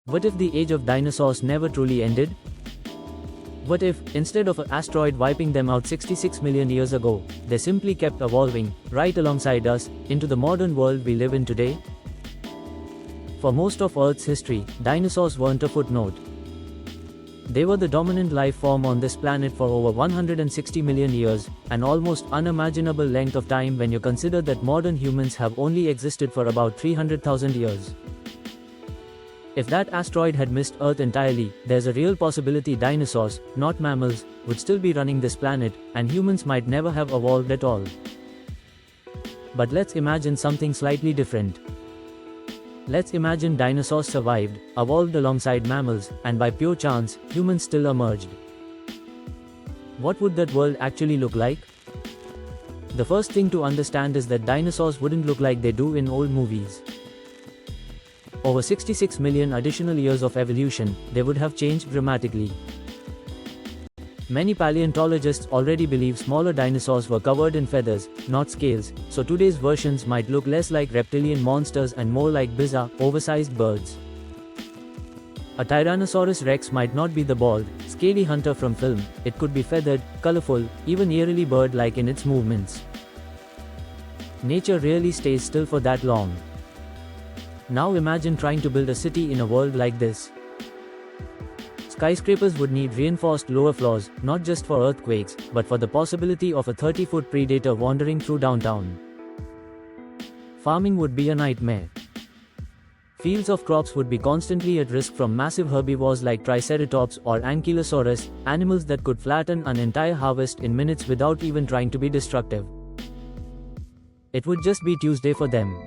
What if the age of dinosaurs never truly ended? What if, instead of an asteroid wiping them out 66 million years ago, they simply kept evolving, right alongside us, into the modern world we live in today? For most of Earth's history, dinosaurs weren't a footnote. They were the dominant life form on this planet for over 160 million years, an almost unimaginable length of time when you consider that modern humans have only existed for about 300,000 years. If that asteroid had missed Earth entirely, there's a real possibility dinosaurs, not mammals, would still be running this planet, and humans might never have evolved at all. But let's imagine something slightly different. Let's imagine dinosaurs survived, evolved alongside mammals, and by pure chance, humans still emerged. What would that world actually look like? The first thing to understand is that dinosaurs wouldn't look like they do in old movies. Over 66 million additional years of evolution, they would have changed dramatically. Many paleontologists already believe smaller dinosaurs were covered in feathers, not scales, so today's versions might look less like reptilian monsters and more like bizarre, oversized birds. A Tyrannosaurus rex might not be the bald, scaly hunter from film, it could be feathered, colorful, even eerily bird-like in its movements. Nature really stays still for that long. Now imagine trying to build a city in a world like this. Skyscrapers would need reinforced lower floors, not just for earthquakes, but for the possibility of a 30-foot predator wandering through downtown. Farming would be a nightmare. Fields of crops would be constantly at risk from massive herbivores like Triceratops or Ankylosaurus, animals that could flatten an entire harvest in minutes without even trying to be destructive. It would just be Tuesday for them.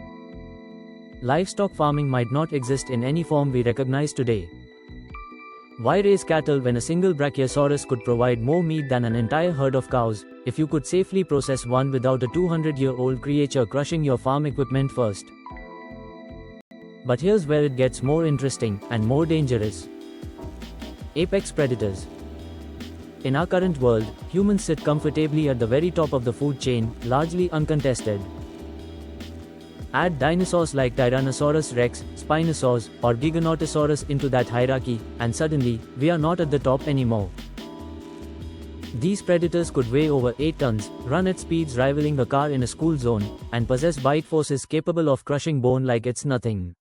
Livestock farming might not exist in any form we recognize today. Why raise cattle when a single brachiosaurus could provide more meat than an entire herd of cows, if you could safely process one without a 200-year-old creature crushing your farm equipment first? But here's where it gets more interesting, and more dangerous. Apex predators. In our current world, humans sit comfortably at the very top of the food chain, largely uncontested. Add dinosaurs like Tyrannosaurus rex, Spinosaurus, or Giganotosaurus into that hierarchy, and suddenly, we are not at the top anymore. These predators could weigh over 8 tons, run at speeds rivaling a car in a school zone, and possess bite forces capable of crushing bone like it's nothing.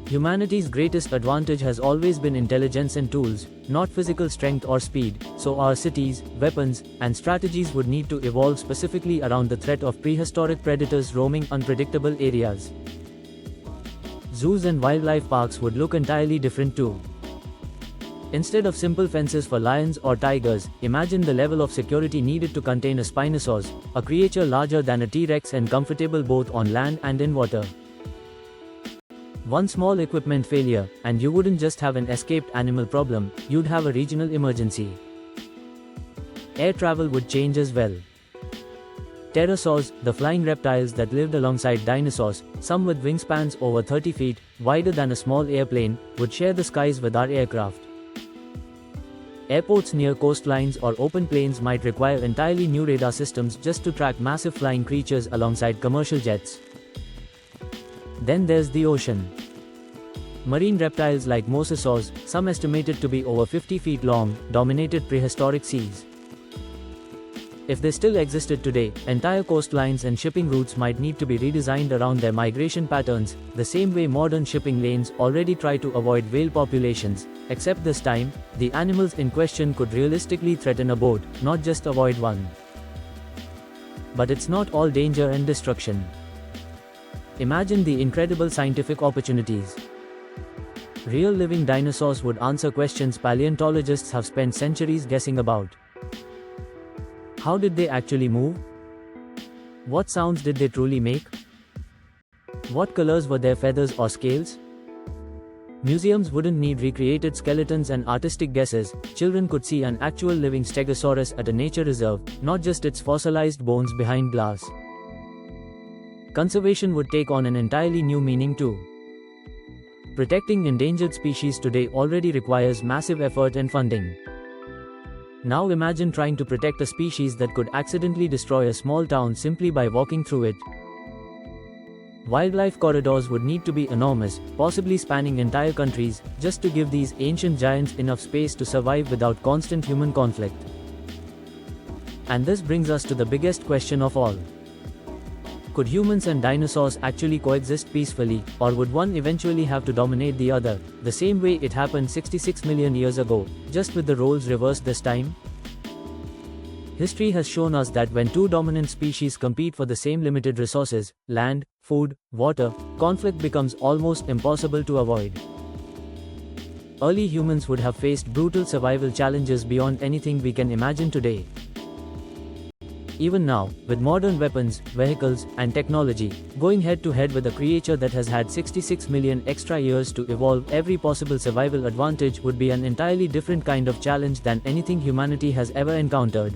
Humanity's greatest advantage has always been intelligence and tools, not physical strength or speed, so our cities, weapons, and strategies would need to evolve specifically around the threat of prehistoric predators roaming unpredictable areas. Zoos and wildlife parks would look entirely different too. Instead of simple fences for lions or tigers, imagine the level of security needed to contain a Spinosaurus, a creature larger than a T-Rex and comfortable both on land and in water. One small equipment failure, and you wouldn't just have an escaped animal problem, you'd have a regional emergency. Air travel would change as well. Pterosaurs, the flying reptiles that lived alongside dinosaurs, some with wingspans over 30 feet, wider than a small airplane, would share the skies with our aircraft. Airports near coastlines or open plains might require entirely new radar systems just to track massive flying creatures alongside commercial jets. Then there's the ocean. Marine reptiles like mosasaurs, some estimated to be over 50 feet long, dominated prehistoric seas. If they still existed today, entire coastlines and shipping routes might need to be redesigned around their migration patterns, the same way modern shipping lanes already try to avoid whale populations, except this time, the animals in question could realistically threaten a boat, not just avoid one. But it's not all danger and destruction. Imagine the incredible scientific opportunities. Real living dinosaurs would answer questions paleontologists have spent centuries guessing about. How did they actually move? What sounds did they truly make? What colors were their feathers or scales? Museums wouldn't need recreated skeletons and artistic guesses, children could see an actual living Stegosaurus at a nature reserve, not just its fossilized bones behind glass. Conservation would take on an entirely new meaning too. Protecting endangered species today already requires massive effort and funding. Now imagine trying to protect a species that could accidentally destroy a small town simply by walking through it. Wildlife corridors would need to be enormous, possibly spanning entire countries, just to give these ancient giants enough space to survive without constant human conflict. And this brings us to the biggest question of all. Could humans and dinosaurs actually coexist peacefully, or would one eventually have to dominate the other, the same way it happened 66 million years ago, just with the roles reversed this time? History has shown us that when two dominant species compete for the same limited resources, land, food, water, conflict becomes almost impossible to avoid. Early humans would have faced brutal survival challenges beyond anything we can imagine today. Even now, with modern weapons, vehicles, and technology, going head-to-head with a creature that has had 66 million extra years to evolve every possible survival advantage would be an entirely different kind of challenge than anything humanity has ever encountered.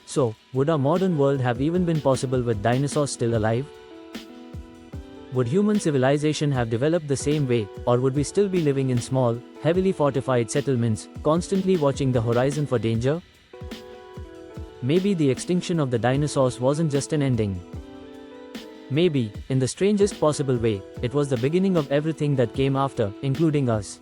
So, would our modern world have even been possible with dinosaurs still alive? Would human civilization have developed the same way, or would we still be living in small, heavily fortified settlements, constantly watching the horizon for danger? Maybe the extinction of the dinosaurs wasn't just an ending. Maybe, in the strangest possible way, it was the beginning of everything that came after, including us.